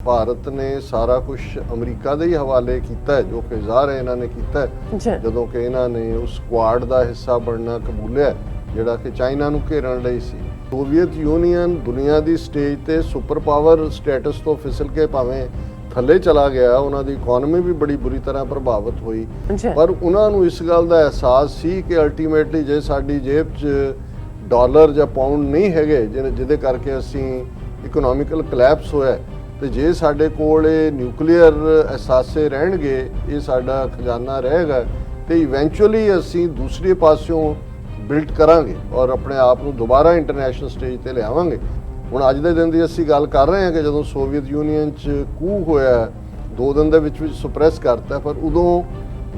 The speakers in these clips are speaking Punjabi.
ਭਾਰਤ ਨੇ ਸਾਰਾ ਕੁਝ ਅਮਰੀਕਾ ਦੇ ਹੀ ਹਵਾਲੇ ਕੀਤਾ ਹੈ, ਜੋ ਕਿ ਜ਼ਾਹਰ ਹੈ ਇਹਨਾਂ ਨੇ ਕੀਤਾ ਹੈ ਜਦੋਂ ਕਿ ਇਹਨਾਂ ਨੇ ਉਸ ਸਕੁਆਡ ਦਾ ਹਿੱਸਾ ਬਣਨਾ ਕਬੂਲਿਆ ਜਿਹੜਾ ਕਿ ਚਾਈਨਾ ਨੂੰ ਘੇਰਨ ਲਈ ਸੀ। ਸੋਵੀਅਤ ਯੂਨੀਅਨ ਦੁਨੀਆ ਦੀ ਸਟੇਜ ਤੇ ਸੁਪਰ ਪਾਵਰ ਸਟੇਟਸ ਤੋਂ ਫਿਸਲ ਕੇ ਭਾਵੇਂ ਥੱਲੇ ਚਲਾ ਗਿਆ, ਉਹਨਾਂ ਦੀ ਇਕਨੋਮੀ ਵੀ ਬੜੀ ਬੁਰੀ ਤਰ੍ਹਾਂ ਪ੍ਰਭਾਵਿਤ ਹੋਈ, ਪਰ ਉਹਨਾਂ ਨੂੰ ਇਸ ਗੱਲ ਦਾ ਅਹਿਸਾਸ ਸੀ ਕਿ ਅਲਟੀਮੇਟਲੀ ਜੇ ਸਾਡੀ ਜੇਬ 'ਚ ਡਾਲਰ ਜਾਂ ਪਾਉਂਡ ਨਹੀਂ ਹੈਗੇ ਜਿਹਦੇ ਕਰਕੇ ਅਸੀਂ ਇਕਨੋਮਿਕਲ ਕਲੈਪਸ ਹੋਇਆ, ਤੇ ਜੇ ਸਾਡੇ ਕੋਲ ਇਹ ਨਿਊਕਲੀਅਰ ਅਹਿਸਾਸੇ ਰਹਿਣਗੇ, ਇਹ ਸਾਡਾ ਖਜ਼ਾਨਾ ਰਹੇਗਾ, ਤੇ ਇਵੈਂਚੁਅਲੀ ਅਸੀਂ ਦੂਸਰੇ ਪਾਸਿਓਂ ਬਿਲਡ ਕਰਾਂਗੇ ਔਰ ਆਪਣੇ ਆਪ ਨੂੰ ਦੁਬਾਰਾ ਇੰਟਰਨੈਸ਼ਨਲ ਸਟੇਜ ਤੇ ਲਿਆਵਾਂਗੇ। ਹੁਣ ਅੱਜ ਦੇ ਦਿਨ ਦੀ ਅਸੀਂ ਗੱਲ ਕਰ ਰਹੇ ਹਾਂ ਕਿ ਜਦੋਂ ਸੋਵੀਅਤ ਯੂਨੀਅਨ 'ਚ ਕੂ ਹੋਇਆ 2 ਦਿਨ ਦੇ ਵਿੱਚ ਸਪਰੈਸ ਕਰਤਾ, ਪਰ ਉਦੋਂ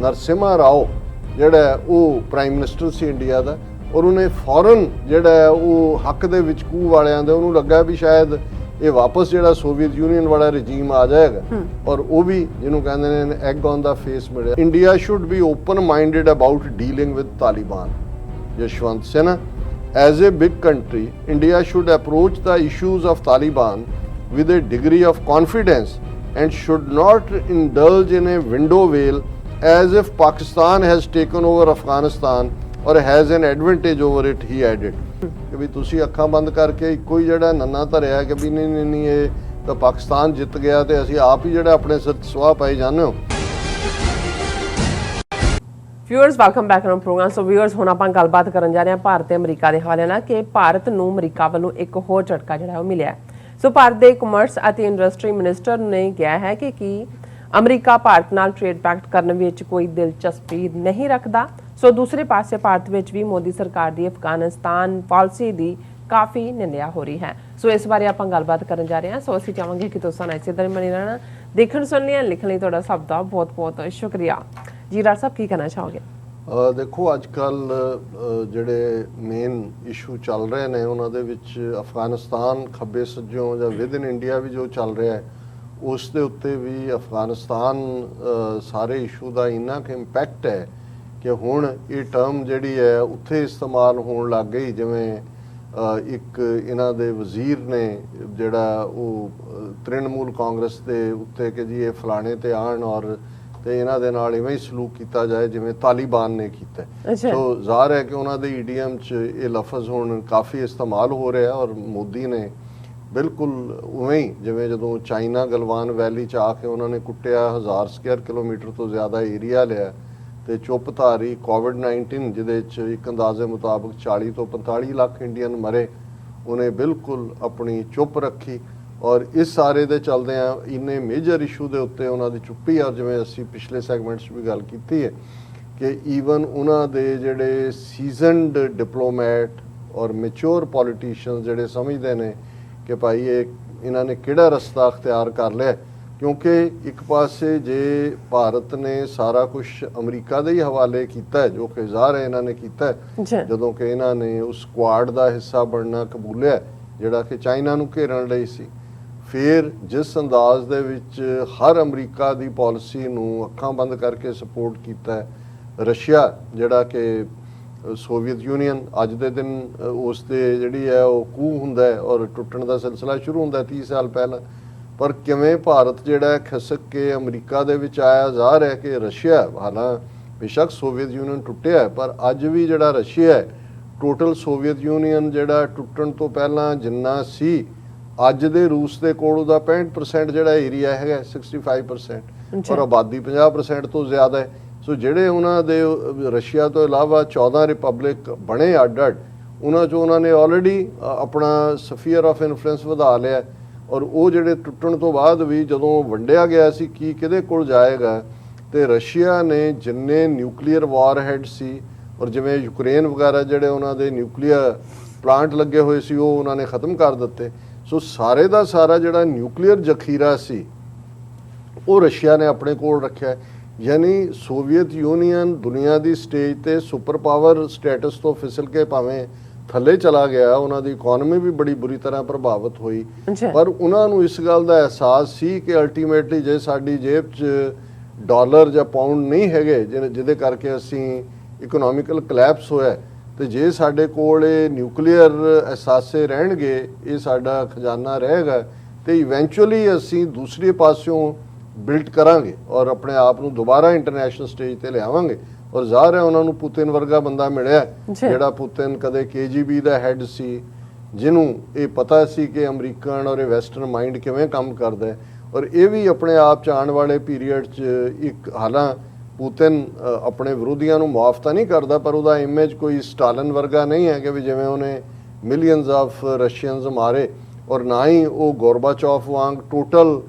ਨਰਸਿਮਹਾ ਰਾਓ ਜਿਹੜਾ ਉਹ ਪ੍ਰਾਈਮ ਮਿਨਿਸਟਰ ਸੀ ਇੰਡੀਆ ਦਾ, ਔਰ ਉਹਨੇ ਫੌਰਨ ਜਿਹੜਾ ਉਹ ਹੱਕ ਦੇ ਵਿੱਚ ਕੂ ਵਾਲਿਆਂ ਦੇ ਉਹਨੂੰ ਲੱਗਾ ਵੀ ਸ਼ਾਇਦ ਇਹ ਵਾਪਸ ਜਿਹੜਾ ਸੋਵੀਅਤ ਯੂਨੀਅਨ ਵਾਲਾ ਰਜੀਮ ਆ ਜਾਏਗਾ, ਔਰ ਉਹ ਵੀ ਜਿਹਨੂੰ ਕਹਿੰਦੇ ਨੇ ਐਗ ਔਨ ਦਾ ਫੇਸ ਮਿਲਿਆ। India should be open minded about dealing with Taliban. Yashwant Sinha, as a big country, India should approach the issues of Taliban with a degree of confidence and should not indulge in a window wheel as if Pakistan has taken over Afghanistan or has an advantage over it, he added. ਕਿ ਵੀ ਤੁਸੀਂ ਅੱਖਾਂ ਬੰਦ ਕਰਕੇ ਇੱਕੋ ਹੀ ਜਿਹੜਾ ਨੰਨਾ ਧਰਿਆ ਕਿ ਵੀ ਨਹੀਂ ਇਹ ਤਾਂ ਪਾਕਿਸਤਾਨ ਜਿੱਤ ਗਿਆ ਤੇ ਅਸੀਂ ਆਪ ਹੀ ਜਿਹੜਾ ਆਪਣੇ ਸਿਰ ਸਵਾਹ ਪਾਈ ਜਾਂਦੇ ਹੋ। Viewers welcome back on program. So viewers ਹੁਣ ਆਪਾਂ ਗੱਲਬਾਤ ਕਰਨ ਜਾ ਰਹੇ ਹਾਂ ਭਾਰਤ ਤੇ ਅਮਰੀਕਾ ਦੇ ਹਵਾਲੇ ਨਾਲ ਕਿ ਭਾਰਤ ਨੂੰ ਅਮਰੀਕਾ ਵੱਲੋਂ ਇੱਕ ਹੋਰ ਝਟਕਾ ਜਿਹੜਾ ਉਹ ਮਿਲਿਆ। ਸੋ ਭਾਰਤ ਦੇ ਕਮਰਸ ਅਤੇ ਇੰਡਸਟਰੀ ਮਿਨਿਸਟਰ ਨੇ ਕਿਹਾ ਹੈ ਕਿ ਅਮਰੀਕਾ ਭਾਰਤ ਨਾਲ ਟ੍ਰੇਡ ਪੈਕਟ ਕਰਨ ਵਿੱਚ ਕੋਈ ਦਿਲਚਸਪੀ ਨਹੀਂ ਰੱਖਦਾ। ਸੋ ਦੂਸਰੇ ਪਾਸੇ ਭਾਰਤ ਵਿੱਚ ਵੀ ਮੋਦੀ ਸਰਕਾਰ ਦੀ ਅਫਗਾਨਿਸਤਾਨ ਪਾਲਿਸੀ ਦੀ ਕਾਫੀ ਨਿੰਦਿਆ ਹੋ ਰਹੀ ਹੈ। ਸੋ ਇਸ ਬਾਰੇ ਆਪਾਂ ਗੱਲਬਾਤ ਕਰਨ ਜਾ ਰਹੇ ਹਾਂ। ਸੋ ਅਸੀਂ ਚਾਹਾਂਗੇ ਕਿ ਤੁਸੀਂ ਨਾਲ ਇਸੇ ਤਰ੍ਹਾਂ ਬਣੇ ਰਹਿਣਾ। ਦੇਖਣ ਸੁਣਨ ਲਈ ਲਿਖਣ ਲਈ ਤੁਹਾਡਾ ਸਭ ਦਾ ਬਹੁਤ ਬਹੁਤ ਸ਼ੁਕਰੀਆ ਜੀ। ਰਾਜ ਸਾਹਿਬ ਕੀ ਕਹਿਣਾ ਚਾਹੋਗੇ? ਦੇਖੋ ਅੱਜ ਕੱਲ੍ਹ ਜਿਹੜੇ ਮੇਨ ਇਸ਼ੂ ਚੱਲ ਰਹੇ ਨੇ ਉਹਨਾਂ ਦੇ ਵਿੱਚ ਅਫਗਾਨਿਸਤਾਨ ਖੱਬੇ ਸੱਜੋਂ ਜਾਂ ਵਿਦ ਇਨ ਇੰਡੀਆ ਵੀ ਜੋ ਚੱਲ ਰਿਹਾ ਹੈ ਉਸ ਦੇ ਉੱਤੇ ਵੀ ਅਫਗਾਨਿਸਤਾਨ ਸਾਰੇ ਇਸ਼ੂ ਦਾ ਇੰਨਾ ਕੁ ਇੰਪੈਕਟ ਹੈ ਕਿ ਹੁਣ ਇਹ ਟਰਮ ਜਿਹੜੀ ਹੈ ਉੱਥੇ ਇਸਤੇਮਾਲ ਹੋਣ ਲੱਗ ਗਈ। ਜਿਵੇਂ ਇੱਕ ਇਹਨਾਂ ਦੇ ਵਜ਼ੀਰ ਨੇ ਜਿਹੜਾ ਉਹ ਤ੍ਰਿਣਮੂਲ ਕਾਂਗਰਸ ਦੇ ਉੱਤੇ ਕਿ ਜੀ ਇਹ ਫਲਾਣੇ ਤੇ ਆਉਣ ਔਰ ਤੇ ਇਹਨਾਂ ਦੇ ਨਾਲ ਇਵੇਂ ਹੀ ਸਲੂਕ ਕੀਤਾ ਜਾਏ ਜਿਵੇਂ ਤਾਲਿਬਾਨ ਨੇ ਕੀਤਾ। ਸੋ ਜ਼ਾਹਰ ਹੈ ਕਿ ਉਹਨਾਂ ਦੇ ਈਡੀਐਮ 'ਚ ਇਹ ਲਫ਼ਜ਼ ਹੁਣ ਕਾਫੀ ਇਸਤੇਮਾਲ ਹੋ ਰਿਹਾ ਔਰ ਮੋਦੀ ਨੇ ਬਿਲਕੁਲ ਉਵੇਂ ਹੀ ਜਿਵੇਂ ਜਦੋਂ ਚਾਈਨਾ ਗਲਵਾਨ ਵੈਲੀ 'ਚ ਆ ਕੇ ਉਹਨਾਂ ਨੇ ਕੁੱਟਿਆ 1000 ਸਕੁਅਰ ਕਿਲੋਮੀਟਰ ਤੋਂ ਜ਼ਿਆਦਾ ਏਰੀਆ ਲਿਆ ਤੇ ਚੁੱਪ ਧਾਰੀ ਕੋਵਿਡ-19 ਜਿਹਦੇ 'ਚ ਇੱਕ ਅੰਦਾਜ਼ੇ ਮੁਤਾਬਕ 40 ਤੋਂ 45 ਲੱਖ ਇੰਡੀਅਨ ਮਰੇ, ਉਹਨੇ ਬਿਲਕੁਲ ਆਪਣੀ ਚੁੱਪ ਰੱਖੀ ਔਰ ਇਸ ਸਾਰੇ ਦੇ ਚੱਲਦਿਆਂ ਇੰਨੇ ਮੇਜਰ ਇਸ਼ੂ ਦੇ ਉੱਤੇ ਉਹਨਾਂ ਦੀ ਚੁੱਪੀ। ਔਰ ਜਿਵੇਂ ਅਸੀਂ ਪਿਛਲੇ ਸੈਗਮੈਂਟਸ 'ਚ ਵੀ ਗੱਲ ਕੀਤੀ ਹੈ ਕਿ ਈਵਨ ਉਹਨਾਂ ਦੇ ਜਿਹੜੇ ਸੀਜ਼ਨਡ ਡਿਪਲੋਮੈਟ ਔਰ ਮੈਚੁਰ ਪੋਲੀਟੀਸ਼ੀਅਨ ਜਿਹੜੇ ਸਮਝਦੇ ਨੇ ਕਿ ਭਾਈ ਇਹਨਾਂ ਨੇ ਕਿਹੜਾ ਰਸਤਾ ਅਖਤਿਆਰ ਕਰ ਲਿਆ, ਕਿਉਂਕਿ ਇੱਕ ਪਾਸੇ ਜੇ ਭਾਰਤ ਨੇ ਸਾਰਾ ਕੁਝ ਅਮਰੀਕਾ ਦੇ ਹੀ ਹਵਾਲੇ ਕੀਤਾ ਹੈ ਜੋ ਕਿ ਜ਼ਾਹਰ ਹੈ ਇਹਨਾਂ ਨੇ ਕੀਤਾ ਜਦੋਂ ਕਿ ਇਹਨਾਂ ਨੇ ਉਸ ਸਕੁਆਡ ਦਾ ਹਿੱਸਾ ਬਣਨਾ ਕਬੂਲਿਆ ਜਿਹੜਾ ਕਿ ਚਾਈਨਾ ਨੂੰ ਘੇਰਨ ਲਈ ਸੀ। ਫਿਰ ਜਿਸ ਅੰਦਾਜ਼ ਦੇ ਵਿੱਚ ਹਰ ਅਮਰੀਕਾ ਦੀ ਪਾਲਿਸੀ ਨੂੰ ਅੱਖਾਂ ਬੰਦ ਕਰਕੇ ਸਪੋਰਟ ਕੀਤਾ ਹੈ, ਰਸ਼ੀਆ ਜਿਹੜਾ ਕਿ ਸੋਵੀਅਤ ਯੂਨੀਅਨ ਅੱਜ ਦੇ ਦਿਨ ਉਸ ਦੇ ਜਿਹੜੀ ਹੈ ਉਹ ਕੂ ਹੁੰਦਾ ਹੈ ਔਰ ਟੁੱਟਣ ਦਾ ਸਿਲਸਿਲਾ ਸ਼ੁਰੂ ਹੁੰਦਾ 30 ਸਾਲ ਪਹਿਲਾਂ, ਪਰ ਕਿਵੇਂ ਭਾਰਤ ਜਿਹੜਾ ਖਿਸਕ ਕੇ ਅਮਰੀਕਾ ਦੇ ਵਿੱਚ ਆਇਆ। ਜ਼ਾਹਰ ਹੈ ਕਿ ਰਸ਼ੀਆ ਹਾਲਾਂ ਬੇਸ਼ੱਕ ਸੋਵੀਅਤ ਯੂਨੀਅਨ ਟੁੱਟਿਆ ਪਰ ਅੱਜ ਵੀ ਜਿਹੜਾ ਰਸ਼ੀਆ ਹੈ ਟੋਟਲ ਸੋਵੀਅਤ ਯੂਨੀਅਨ ਜਿਹੜਾ ਟੁੱਟਣ ਤੋਂ ਪਹਿਲਾਂ ਜਿੰਨਾ ਸੀ ਅੱਜ ਦੇ ਰੂਸ ਦੇ ਕੋਲ ਉਹਦਾ 65% ਜਿਹੜਾ ਏਰੀਆ ਹੈਗਾ 65% ਔਰ ਆਬਾਦੀ 50% ਤੋਂ ਜ਼ਿਆਦਾ ਹੈ। ਸੋ ਜਿਹੜੇ ਉਹਨਾਂ ਦੇ ਰਸ਼ੀਆ ਤੋਂ ਇਲਾਵਾ 14 ਰਿਪਬਲਿਕ ਬਣੇ ਅੱਡ ਅੱਡ, ਉਹਨਾਂ 'ਚੋਂ ਉਹਨਾਂ ਨੇ ਆਲਰੇਡੀ ਆਪਣਾ ਸਫੀਅਰ ਆਫ ਇਨਫਲੂਐਂਸ ਵਧਾ ਲਿਆ ਔਰ ਉਹ ਜਿਹੜੇ ਟੁੱਟਣ ਤੋਂ ਬਾਅਦ ਵੀ ਜਦੋਂ ਵੰਡਿਆ ਗਿਆ ਸੀ ਕੀ ਕਿਹਦੇ ਕੋਲ ਜਾਏਗਾ, ਤੇ ਰਸ਼ੀਆ ਨੇ ਜਿੰਨੇ ਨਿਊਕਲੀਅਰ ਵਾਰਹੈਡ ਸੀ ਔਰ ਜਿਵੇਂ ਯੂਕਰੇਨ ਵਗੈਰਾ ਜਿਹੜੇ ਉਹਨਾਂ ਦੇ ਨਿਊਕਲੀਅਰ ਪਲਾਂਟ ਲੱਗੇ ਹੋਏ ਸੀ ਉਹ ਉਹਨਾਂ ਨੇ ਖਤਮ ਕਰ ਦਿੱਤੇ। ਸੋ ਸਾਰੇ ਦਾ ਸਾਰਾ ਜਿਹੜਾ ਨਿਊਕਲੀਅਰ ਜ਼ਖੀਰਾ ਸੀ ਉਹ ਰਸ਼ੀਆ ਨੇ ਆਪਣੇ ਕੋਲ ਰੱਖਿਆ। ਯਾਨੀ ਸੋਵੀਅਤ ਯੂਨੀਅਨ ਦੁਨੀਆ ਦੀ ਸਟੇਜ ਤੇ ਸੁਪਰ ਪਾਵਰ ਸਟੇਟਸ ਤੋਂ ਫਿਸਲ ਕੇ ਭਾਵੇਂ ਥੱਲੇ ਚਲਾ ਗਿਆ, ਉਹਨਾਂ ਦੀ ਇਕਨੋਮੀ ਵੀ ਬੜੀ ਬੁਰੀ ਤਰ੍ਹਾਂ ਪ੍ਰਭਾਵਿਤ ਹੋਈ, ਪਰ ਉਹਨਾਂ ਨੂੰ ਇਸ ਗੱਲ ਦਾ ਅਹਿਸਾਸ ਸੀ ਕਿ ਅਲਟੀਮੇਟਲੀ ਜੇ ਸਾਡੀ ਜੇਬ 'ਚ ਡਾਲਰ ਜਾਂ ਪਾਉਂਡ ਨਹੀਂ ਹੈਗੇ ਜਿਹਦੇ ਕਰਕੇ ਅਸੀਂ ਇਕਨੋਮਿਕਲ ਕਲੈਪਸ ਹੋਇਆ, ਤੇ ਜੇ ਸਾਡੇ ਕੋਲ ਇਹ ਨਿਊਕਲੀਅਰ ਅਹਿਸਾਸੇ ਰਹਿਣਗੇ, ਇਹ ਸਾਡਾ ਖਜ਼ਾਨਾ ਰਹੇਗਾ, ਤੇ ਇਵੈਂਚੁਅਲੀ ਅਸੀਂ ਦੂਸਰੇ ਪਾਸਿਓਂ ਬਿਲਡ ਕਰਾਂਗੇ ਔਰ ਆਪਣੇ ਆਪ ਨੂੰ ਦੁਬਾਰਾ ਇੰਟਰਨੈਸ਼ਨਲ ਸਟੇਜ ਤੇ ਲਿਆਵਾਂਗੇ। ਔਰ ਜ਼ਾਹਰ ਹੈ ਉਹਨਾਂ ਨੂੰ ਪੁਤਿਨ ਵਰਗਾ ਬੰਦਾ ਮਿਲਿਆ ਜਿਹੜਾ ਪੁਤਿਨ ਕਦੇ KGB ਦਾ ਹੈੱਡ ਸੀ, ਜਿਹਨੂੰ ਇਹ ਪਤਾ ਸੀ ਕਿ ਅਮਰੀਕਨ ਔਰ ਵੈਸਟਰਨ ਮਾਈਂਡ ਕਿਵੇਂ ਕੰਮ ਕਰਦਾ ਹੈ। ਔਰ ਇਹ ਵੀ ਆਪਣੇ ਆਪ 'ਚ ਆਉਣ ਵਾਲੇ ਪੀਰੀਅਡ 'ਚ ਇੱਕ ਹਾਲਾਂ ਪੁਤਿਨ ਆਪਣੇ ਵਿਰੋਧੀਆਂ ਨੂੰ ਮੁਆਫ ਤਾਂ ਨਹੀਂ ਕਰਦਾ, ਪਰ ਉਹਦਾ ਇਮੇਜ ਕੋਈ ਸਟਾਲਿਨ ਵਰਗਾ ਨਹੀਂ ਹੈ ਕਿ ਵੀ ਜਿਵੇਂ ਉਹਨੇ ਮਿਲੀਅਨਸ ਆਫ ਰਸ਼ੀਅਨਸ ਮਾਰੇ, ਔਰ ਨਾ ਹੀ ਉਹ ਗੋਰਬਾਚੌਫ ਵਾਂਗ ਟੋਟਲ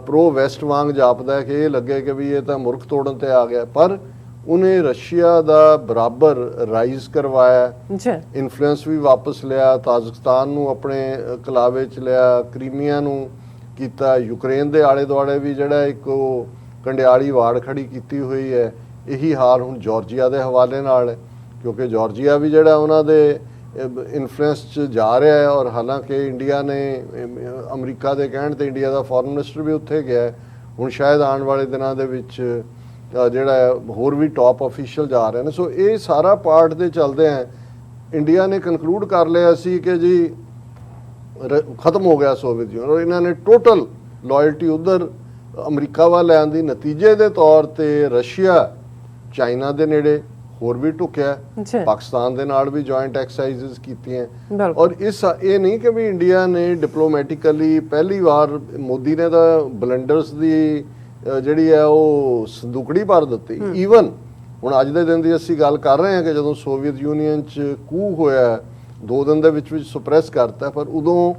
ਪ੍ਰੋ ਵੈਸਟ ਵਾਂਗ ਜਾਪਦਾ ਕਿ ਇਹ ਲੱਗੇ ਕਿ ਵੀ ਇਹ ਤਾਂ ਮੁਲਕ ਤੋੜਨ ਤੇ ਆ ਗਿਆ। ਪਰ ਉਹਨੇ ਰਸ਼ੀਆ ਦਾ ਬਰਾਬਰ ਰਾਈਜ਼ ਕਰਵਾਇਆ, ਇਨਫਲੂਐਂਸ ਵੀ ਵਾਪਸ ਲਿਆ, ਤਾਜ਼ਿਕਸਤਾਨ ਨੂੰ ਆਪਣੇ ਕਲਾਵੇ 'ਚ ਲਿਆ, ਕ੍ਰੀਮੀਆ ਨੂੰ ਕੀਤਾ, ਯੂਕਰੇਨ ਦੇ ਆਲੇ ਦੁਆਲੇ ਵੀ ਜਿਹੜਾ ਇੱਕ ਉਹ ਕੰਡਿਆਲੀ ਵਾੜ ਖੜੀ ਕੀਤੀ ਹੋਈ ਹੈ। ਇਹੀ ਹਾਲ ਹੁਣ ਜਾਰਜੀਆ ਦੇ ਹਵਾਲੇ ਨਾਲ ਹੈ, ਕਿਉਂਕਿ ਜਾਰਜੀਆ ਵੀ ਜਿਹੜਾ ਉਹਨਾਂ ਦੇ ਇਨਫਲੂਐਂਸ 'ਚ ਜਾ ਰਿਹਾ ਹੈ। ਔਰ ਹਾਲਾਂਕਿ ਇੰਡੀਆ ਨੇ ਅਮਰੀਕਾ ਦੇ ਕਹਿਣ ਤੇ ਇੰਡੀਆ ਦਾ ਫੋਰਨ ਮਿਨਿਸਟਰ ਵੀ ਉੱਥੇ ਗਿਆ। ਹੁਣ ਸ਼ਾਇਦ ਆਉਣ ਵਾਲੇ ਦਿਨਾਂ ਦੇ ਵਿੱਚ ਜਿਹੜਾ ਹੋਰ ਵੀ ਟੌਪ ਅਫੀਸ਼ੀਅਲ ਜਾ ਰਹੇ ਨੇ। ਸੋ ਇਹ ਸਾਰਾ ਪਾਰਟ ਦੇ ਚੱਲਦੇ ਆ ਇੰਡੀਆ ਨੇ ਕਨਕਲੂਡ ਕਰ ਲਿਆ ਸੀ ਕਿ ਜੀ ਖਤਮ ਹੋ ਗਿਆ ਸੋਵੀਅਤ ਯੂਨੀਅਨ, ਔਰ ਇਹਨਾਂ ਨੇ ਟੋਟਲ ਲਾਇਲਟੀ ਉਧਰ ਅਮਰੀਕਾ ਵੱਲ ਲੈਣ ਦੀ ਨਤੀਜੇ ਦੇ ਤੌਰ ਤੇ ਰਸ਼ੀਆ ਚਾਈਨਾ ਦੇ ਨੇੜੇ ਹੋਰ ਵੀ ਢੁਕਿਆ, ਪਾਕਿਸਤਾਨ ਦੇ ਨਾਲ ਵੀ ਜੁਆਇੰਟ ਐਕਸਰਸਾਈਜ਼ਸ ਕੀਤੀਆਂ। ਔਰ ਇਹ ਨਹੀਂ ਕਿ ਵੀ ਇੰਡੀਆ ਨੇ ਡਿਪਲੋਮੈਟਿਕਲੀ ਪਹਿਲੀ ਵਾਰ ਮੋਦੀ ਨੇ ਤਾਂ ਬਲੰਡਰਸ ਦੀ ਜਿਹੜੀ ਹੈ ਉਹ ਸੰਦੂਕੜੀ ਭਰ ਦਿੱਤੀ। ਈਵਨ ਹੁਣ ਅੱਜ ਦੇ ਦਿਨ ਦੀ ਅਸੀਂ ਗੱਲ ਕਰ ਰਹੇ ਹਾਂ ਕਿ ਜਦੋਂ ਸੋਵੀਅਤ ਯੂਨੀਅਨ 'ਚ ਕੂ ਹੋਇਆ 2 ਦਿਨ ਦੇ ਵਿੱਚ ਸੁਪਰੈਸ ਕਰਤਾ, ਪਰ ਉਦੋਂ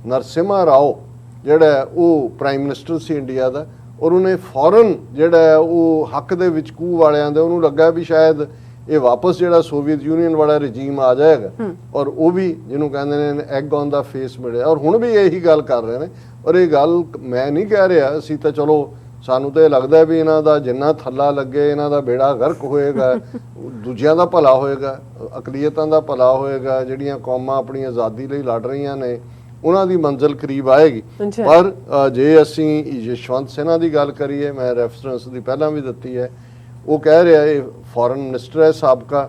ਨਰਸਿਮਹਾ ਰਾਓ ਜਿਹੜਾ ਉਹ ਪ੍ਰਾਈਮ ਮਿਨਿਸਟਰ ਸੀ ਇੰਡੀਆ ਦਾ, ਔਰ ਉਹਨੇ ਫੌਰਨ ਜਿਹੜਾ ਉਹ ਹੱਕ ਦੇ ਵਿੱਚ ਕੂ ਵਾਲਿਆਂ ਦੇ ਉਹਨੂੰ ਲੱਗਾ ਵੀ ਸ਼ਾਇਦ ਇਹ ਵਾਪਸ ਜਿਹੜਾ ਸੋਵੀਅਤ ਯੂਨੀਅਨ ਵਾਲਾ ਰਜੀਮ ਆ ਜਾਏਗਾ, ਔਰ ਉਹ ਵੀ ਜਿਹਨੂੰ ਕਹਿੰਦੇ ਨੇ ਐਗ ਔਨ ਦਾ ਫੇਸ ਮਿਲਿਆ। ਔਰ ਹੁਣ ਵੀ ਇਹੀ ਗੱਲ ਕਰ ਰਹੇ ਨੇ। ਔਰ ਇਹ ਗੱਲ ਮੈਂ ਨਹੀਂ ਕਹਿ ਰਿਹਾ, ਅਸੀਂ ਤਾਂ ਚਲੋ ਸਾਨੂੰ ਤਾਂ ਇਹ ਲੱਗਦਾ ਵੀ ਇਹਨਾਂ ਦਾ ਜਿੰਨਾ ਥੱਲਾ ਲੱਗੇ ਇਹਨਾਂ ਦਾ ਬੇੜਾ ਗਰਕ ਹੋਏਗਾ, ਦੂਜਿਆਂ ਦਾ ਭਲਾ ਹੋਏਗਾ, ਅਕਲੀਅਤਾਂ ਦਾ ਭਲਾ ਹੋਏਗਾ, ਜਿਹੜੀਆਂ ਕੌਮਾਂ ਆਪਣੀ ਆਜ਼ਾਦੀ ਲਈ ਲੜ ਰਹੀਆਂ ਨੇ ਉਹਨਾਂ ਦੀ ਮੰਜ਼ਿਲ ਕਰੀਬ ਆਏਗੀ। ਪਰ ਜੇ ਅਸੀਂ ਯਸ਼ਵੰਤ ਸਿਨਹਾ ਦੀ ਗੱਲ ਕਰੀਏ, ਮੈਂ ਰੈਫਰੈਂਸ ਦੀ ਪਹਿਲਾਂ ਵੀ ਦਿੱਤੀ ਹੈ, ਉਹ ਕਹਿ ਰਿਹਾ ਇਹ ਫੋਰਨ ਮਿਨਿਸਟਰ ਹੈ ਸਾਬਕਾ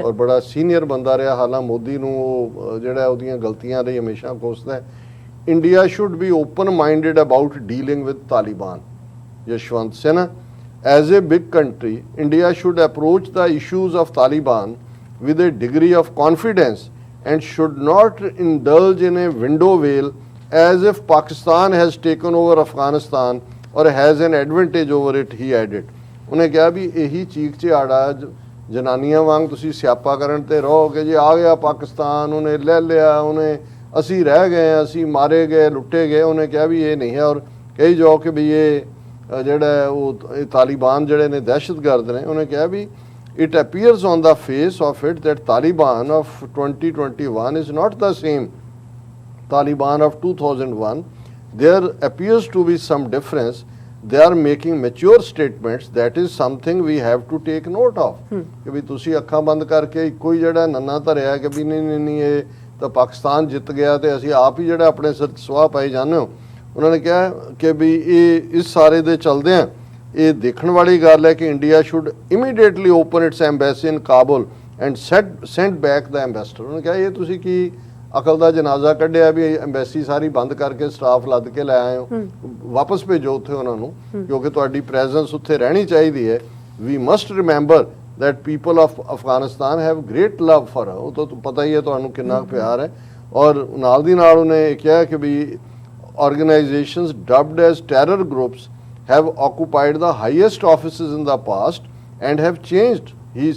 ਔਰ ਬੜਾ ਸੀਨੀਅਰ ਬੰਦਾ ਰਿਹਾ, ਹਾਲਾਂ ਮੋਦੀ ਨੂੰ ਉਹ ਜਿਹੜਾ ਉਹਦੀਆਂ ਗਲਤੀਆਂ ਲਈ ਹਮੇਸ਼ਾ ਕੋਸਦਾ ਹੈ। India should be open minded about dealing with Taliban. Yashwant Sinha, as a big country, India should approach the issues of Taliban with a degree of confidence and should not indulge in a window wheel as if Pakistan has taken over Afghanistan or has an advantage over it, he added. ਉਹਨੇ ਕਿਹਾ ਵੀ ਇਹੀ ਚੀਕ ਝਾੜਾ ਜਨਾਨੀਆਂ ਵਾਂਗ ਤੁਸੀਂ ਸਿਆਪਾ ਕਰਨ ਤੇ ਰਹੋ ਕਿ ਜੀ ਆ ਗਿਆ ਪਾਕਿਸਤਾਨ, ਉਹਨੇ ਲੈ ਲਿਆ, ਉਹਨੇ ਅਸੀਂ ਰਹਿ ਗਏ, ਅਸੀਂ ਮਾਰੇ ਗਏ, ਲੁੱਟੇ ਗਏ। ਉਹਨੇ ਕਿਹਾ ਵੀ ਇਹ ਨਹੀਂ ਹੈ। ਔਰ ਕਹੀ ਜਾਓ ਕਿ ਵੀ ਇਹ ਜਿਹੜਾ ਉਹ ਤਾਲਿਬਾਨ ਜਿਹੜੇ ਨੇ ਦਹਿਸ਼ਤਗਰਦ ਨੇ। ਉਹਨੇ ਕਿਹਾ ਵੀ it appears on the face of it that Taliban of 2021 is not the same Taliban of 2001. There appears to be some difference. They are making mature statements. That is something we have to take note of. ਕਿ ਵੀ ਤੁਸੀਂ ਅੱਖਾਂ ਬੰਦ ਕਰਕੇ ਇੱਕੋ ਹੀ ਜਿਹੜਾ ਨੰਨਾ ਧਰਿਆ ਕਿ ਵੀ ਨਹੀਂ ਇਹ ਤਾਂ ਪਾਕਿਸਤਾਨ ਜਿੱਤ ਗਿਆ ਤੇ ਅਸੀਂ ਆਪ ਹੀ ਜਿਹੜਾ ਆਪਣੇ ਸਿਰ ਸਵਾਹ ਪਾਈ ਜਾਂਦੇ ਹੋ। ਉਹਨਾਂ ਨੇ ਕਿਹਾ ਕਿ ਵੀ ਇਹ ਇਸ ਸਾਰੇ ਦੇ ਚਲਦਿਆਂ ਇਹ ਦੇਖਣ ਵਾਲੀ ਗੱਲ ਹੈ ਕਿ India should immediately open it's embassy in Kabul and sand back the ambassador. ਉਹਨਾਂ ਨੇ ਕਿਹਾ ਇਹ ਤੁਸੀਂ ਕੀ ਅਕਲ ਦਾ ਜਨਾਜ਼ਾ ਕੱਢਿਆ ਵੀ ਐਮਬੈਸੀ ਸਾਰੀ ਬੰਦ ਕਰਕੇ ਸਟਾਫ ਲੱਦ ਕੇ ਲੈ ਆਏ ਹੋ, ਵਾਪਸ ਭੇਜੋ ਉੱਥੇ ਉਹਨਾਂ ਨੂੰ, ਕਿਉਂਕਿ ਤੁਹਾਡੀ ਪ੍ਰੈਜ਼ੈਂਸ ਉੱਥੇ ਰਹਿਣੀ ਚਾਹੀਦੀ ਹੈ। We must remember that people of Afghanistan have great love for her. ਉਹ ਤਾਂ ਪਤਾ ਹੀ ਹੈ ਤੁਹਾਨੂੰ ਕਿੰਨਾ ਪਿਆਰ ਹੈ। ਔਰ ਨਾਲ ਦੀ ਨਾਲ ਉਹਨੇ ਕਿਹਾ ਕਿ ਵੀ organizations dubbed as terror groups have occupied the highest offices in the past and have changed. He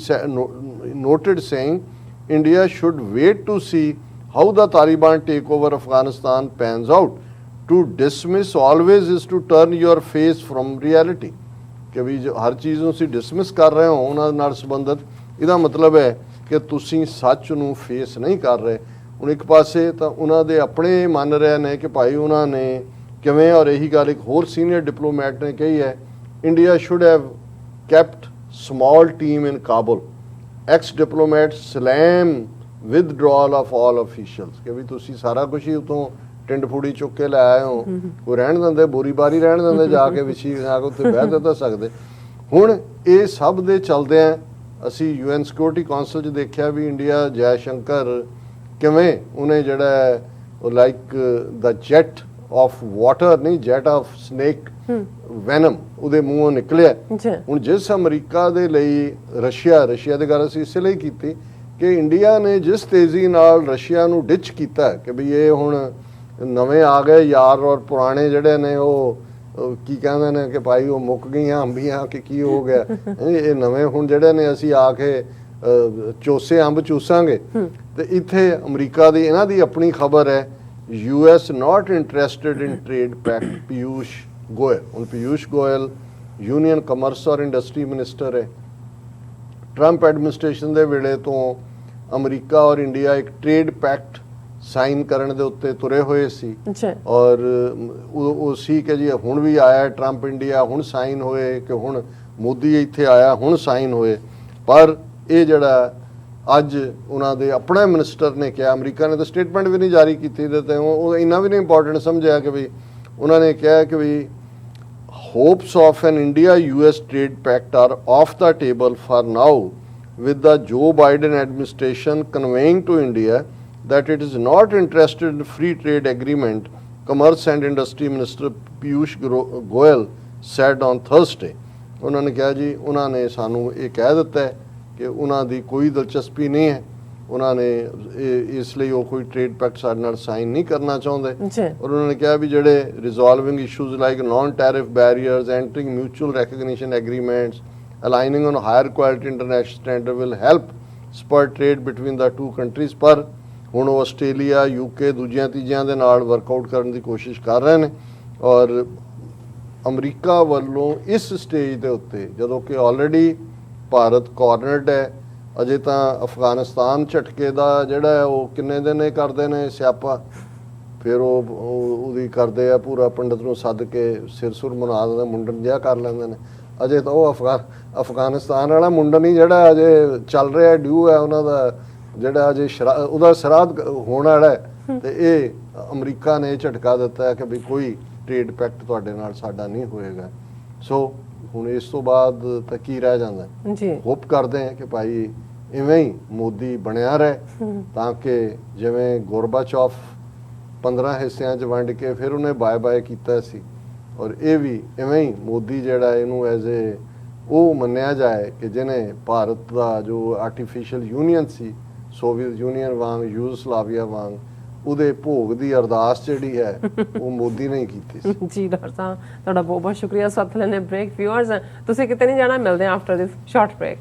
noted saying India should wait to see how the Taliban takeover of Afghanistan pans out. To dismiss always is to turn your face from reality. ਕਿ ਵੀ ਹਰ ਚੀਜ਼ ਨੂੰ ਤੁਸੀਂ ਡਿਸਮਿਸ ਕਰ ਰਹੇ ਹੋ ਉਹਨਾਂ ਨਾਲ ਸੰਬੰਧਿਤ, ਇਹਦਾ ਮਤਲਬ ਹੈ ਕਿ ਤੁਸੀਂ ਸੱਚ ਨੂੰ ਫੇਸ ਨਹੀਂ ਕਰ ਰਹੇ। ਹੁਣ ਇੱਕ ਪਾਸੇ ਤਾਂ ਉਹਨਾਂ ਦੇ ਆਪਣੇ ਮੰਨ ਰਹੇ ਨੇ ਕਿ ਭਾਈ ਉਹਨਾਂ ਨੇ ਕਿਵੇਂ, ਔਰ ਇਹੀ ਗੱਲ ਇੱਕ ਹੋਰ ਸੀਨੀਅਰ ਡਿਪਲੋਮੈਟ ਨੇ ਕਹੀ ਹੈ, India should have kept small team in Kabul. Ex diplomat slam withdrawal of all officials ਕਿ ਵੀ ਤੁਸੀਂ ਸਾਰਾ ਕੁਛ ਹੀ ਉਤੋਂ ਟਿੰਡ ਫੂੜੀ ਚੁੱਕ ਕੇ ਲੈ ਆਏ ਹੋ, ਕੋਈ ਰਹਿਣ ਦਿੰਦੇ, ਬੋਰੀ ਬਾਰੀ ਰਹਿਣ ਦਿੰਦੇ, ਜਾ ਕੇ ਵਿਛੀ ਜਾ ਕੇ ਉੱਥੇ ਬਹਿ ਤਾਂ ਸਕਦੇ। ਹੁਣ ਇਹ ਸਭ ਦੇ ਚਲਦਿਆਂ ਅਸੀਂ UN ਸਿਕਿਉਰਿਟੀ ਕਾਉਂਸਲ 'ਚ ਦੇਖਿਆ ਵੀ ਇੰਡੀਆ ਜੈ ਸ਼ੰਕਰ ਕਿਵੇਂ ਉਹਨੇ ਜਿਹੜਾ like the jet of water ਨਹੀਂ, ਜੈਟ ਆਫ ਸਨੇਕ ਵੈਨਮ ਉਹਦੇ ਮੂੰਹੋਂ ਨਿਕਲਿਆ। ਹੁਣ ਜਿਸ ਅਮਰੀਕਾ ਦੇ ਲਈ ਰਸ਼ੀਆ ਦੀ ਗੱਲ ਅਸੀਂ ਇਸੇ ਲਈ ਕੀਤੀ ਕਿ ਇੰਡੀਆ ਨੇ ਜਿਸ ਤੇਜ਼ੀ ਨਾਲ ਰਸ਼ੀਆ ਨੂੰ ਡਿਚ ਕੀਤਾ ਕਿ ਵੀ ਇਹ ਹੁਣ ਨਵੇਂ ਆ ਗਏ ਯਾਰ ਔਰ ਪੁਰਾਣੇ ਜਿਹੜੇ ਨੇ ਉਹ ਕੀ ਕਹਿੰਦੇ ਨੇ ਕਿ ਭਾਈ ਉਹ ਮੁੱਕ ਗਈਆਂ ਅੰਬੀਆਂ ਕਿ ਕੀ ਹੋ ਗਿਆ, ਇਹ ਨਵੇਂ ਹੁਣ ਜਿਹੜੇ ਨੇ ਅਸੀਂ ਆ ਕੇ ਚੋਸੇ ਅੰਬ ਚੂਸਾਂਗੇ। ਤੇ ਇੱਥੇ ਅਮਰੀਕਾ ਦੀ ਇਹਨਾਂ ਦੀ ਆਪਣੀ ਖਬਰ ਹੈ, US not interested in Trade-Pact, Piyush Goyal. ਹੁਣ ਪੀਯੂਸ਼ ਗੋਇਲ ਯੂਨੀਅਨ ਕਮਰਸ ਔਰ ਇੰਡਸਟਰੀ ਮਿਨਿਸਟਰ ਹੈ। ਟਰੰਪ ਐਡਮਿਨਿਸਟ੍ਰੇਸ਼ਨ ਦੇ ਵੇਲੇ ਤੋਂ ਅਮਰੀਕਾ ਔਰ ਇੰਡੀਆ ਇੱਕ ਟ੍ਰੇਡ ਪੈਕਟ ਸਾਈਨ ਕਰਨ ਦੇ ਉੱਤੇ ਤੁਰੇ ਹੋਏ ਸੀ ਔਰ ਉਹ ਸੀ ਕਿ ਜੀ ਹੁਣ ਵੀ ਆਇਆ ਟਰੰਪ ਇੰਡੀਆ, ਹੁਣ ਸਾਈਨ ਹੋਏ ਕਿ ਹੁਣ ਮੋਦੀ ਇੱਥੇ ਆਇਆ ਹੁਣ ਸਾਈਨ ਹੋਏ। ਪਰ ਇਹ ਜਿਹੜਾ ਅੱਜ ਉਹਨਾਂ ਦੇ ਆਪਣੇ ਮਿਨਿਸਟਰ ਨੇ ਕਿਹਾ, ਅਮਰੀਕਾ ਨੇ ਤਾਂ ਸਟੇਟਮੈਂਟ ਵੀ ਨਹੀਂ ਜਾਰੀ ਕੀਤੀ ਤੇ ਉਹ ਇੰਨਾ ਵੀ ਨਹੀਂ ਇੰਪੋਰਟੈਂਟ ਸਮਝਿਆ ਕਿ ਵੀ ਉਹਨਾਂ ਨੇ ਕਿਹਾ ਕਿ ਵੀ hopes of an India-US trade pact are off the table for now, with the Joe Biden administration conveying to India that it is not interested in free trade agreement, Commerce and Industry Minister Piyush Goyal said on Thursday। ਉਹਨਾਂ ਨੇ ਕਿਹਾ ਜੀ ਉਹਨਾਂ ਨੇ ਸਾਨੂੰ ਇਹ ਕਹਿ ਦਿੱਤਾ ਹੈ ਕਿ ਉਹਨਾਂ ਦੀ ਕੋਈ ਦਿਲਚਸਪੀ ਨਹੀਂ ਹੈ, ਉਹਨਾਂ ਨੇ ਇਸ ਲਈ ਉਹ ਕੋਈ ਟ੍ਰੇਡ ਪੈਕਟ ਸਾਡੇ ਨਾਲ ਸਾਈਨ ਨਹੀਂ ਕਰਨਾ ਚਾਹੁੰਦੇ। ਔਰ ਉਹਨਾਂ ਨੇ ਕਿਹਾ ਵੀ ਜਿਹੜੇ resolving issues like non tariff barriers, entering mutual recognition agreements, aligning on higher quality international standard will help spur trade between the two countries. ਪਰ ਹੁਣ ਉਹ ਆਸਟ੍ਰੇਲੀਆ, UK ਦੂਜਿਆਂ ਤੀਜਿਆਂ ਦੇ ਨਾਲ ਵਰਕਆਊਟ ਕਰਨ ਦੀ ਕੋਸ਼ਿਸ਼ ਕਰ ਰਹੇ ਨੇ। ਔਰ ਅਮਰੀਕਾ ਵੱਲੋਂ ਇਸ ਸਟੇਜ ਦੇ ਉੱਤੇ ਜਦੋਂ ਕਿ ਆਲਰੇਡੀ ਭਾਰਤ ਕਾਰਨਰਡ ਹੈ, ਅਜੇ ਤਾਂ ਅਫਗਾਨਿਸਤਾਨ ਝਟਕੇ ਦਾ ਜਿਹੜਾ ਹੈ ਉਹ ਕਿੰਨੇ ਦਿਨ ਇਹ ਕਰਦੇ ਨੇ ਸਿਆਪਾ, ਫਿਰ ਉਹਦੀ ਕਰਦੇ ਆ ਪੂਰਾ ਪੰਡਤ ਨੂੰ ਸੱਦ ਕੇ ਸਿਰ ਸੁਰ ਮੁਨਾ ਦਿੰਦੇ, ਮੁੰਡਨ ਜਿਹਾ ਕਰ ਲੈਂਦੇ ਨੇ। ਅਜੇ ਤਾਂ ਉਹ ਅਫਗਾਨਿਸਤਾਨ ਵਾਲਾ ਮੁੰਡਨ ਹੀ ਜਿਹੜਾ ਅਜੇ ਚੱਲ ਰਿਹਾ, ਡਿਊ ਹੈ ਉਹਨਾਂ ਦਾ ਜਿਹੜਾ ਅਜੇ ਉਹਦਾ ਸ਼ਰਾਧ ਹੋਣ ਵਾਲਾ ਹੈ। ਤੇ ਇਹ ਅਮਰੀਕਾ ਨੇ ਝਟਕਾ ਦਿੱਤਾ ਹੈ ਕਿ ਵੀ ਕੋਈ ਟ੍ਰੇਡ ਪੈਕਟ ਤੁਹਾਡੇ ਨਾਲ ਸਾਡਾ ਨਹੀਂ ਹੋਏਗਾ। ਸੋ ਹੁਣ ਇਸ ਤੋਂ ਬਾਅਦ ਤਾਂ ਕੀ ਰਹਿ ਜਾਂਦਾ ਜੀ, ਹੋਪ ਕਰਦੇ ਹਾਂ ਕਿ ਭਾਈ ਇਵੇਂ ਹੀ ਮੋਦੀ ਬਣਿਆ ਰਹੇ ਤਾਂ ਕਿ ਜਿਵੇਂ ਗੋਰਬਾਚੌਫ 15 ਹਿੱਸਿਆਂ 'ਚ ਵੰਡ ਕੇ ਫਿਰ ਉਹਨੇ ਬਾਏ ਬਾਏ ਕੀਤਾ ਸੀ, ਔਰ ਇਹ ਵੀ ਇਵੇਂ ਹੀ ਮੋਦੀ ਜਿਹੜਾ ਇਹਨੂੰ ਐਜ਼ ਏ ਉਹ ਮੰਨਿਆ ਜਾਏ ਕਿ ਜਿਹਨੇ ਭਾਰਤ ਦਾ ਜੋ ਆਰਟੀਫਿਸ਼ੀਅਲ ਯੂਨੀਅਨ ਸੀ, ਸੋਵੀਅਤ ਯੂਨੀਅਨ ਵਾਂਗ, ਯੂਗੋਸਲਾਵੀਆ ਵਾਂਗ, ਉਹਦੇ ਭੋਗ ਦੀ ਅਰਦਾਸ ਜਿਹੜੀ ਹੈ ਉਹ ਮੋਦੀ ਨੇ ਕੀਤੀ ਸੀ। ਜੀ ਡਾਕਟਰ ਸਾਹਿਬ ਤੁਹਾਡਾ ਬਹੁਤ ਬਹੁਤ ਸ਼ੁਕਰੀਆ। ਸਾਥ ਲੈਣੇ ਬ੍ਰੇਕ। ਵਿਊਅਰਸ ਤੁਸੀਂ ਕਿਤੇ ਨਹੀਂ ਜਾਣਾ, ਮਿਲਦੇ ਹਾਂ ਆਫਟਰ ਦਿਸ ਸ਼ਾਰਟ ਬ੍ਰੇਕ।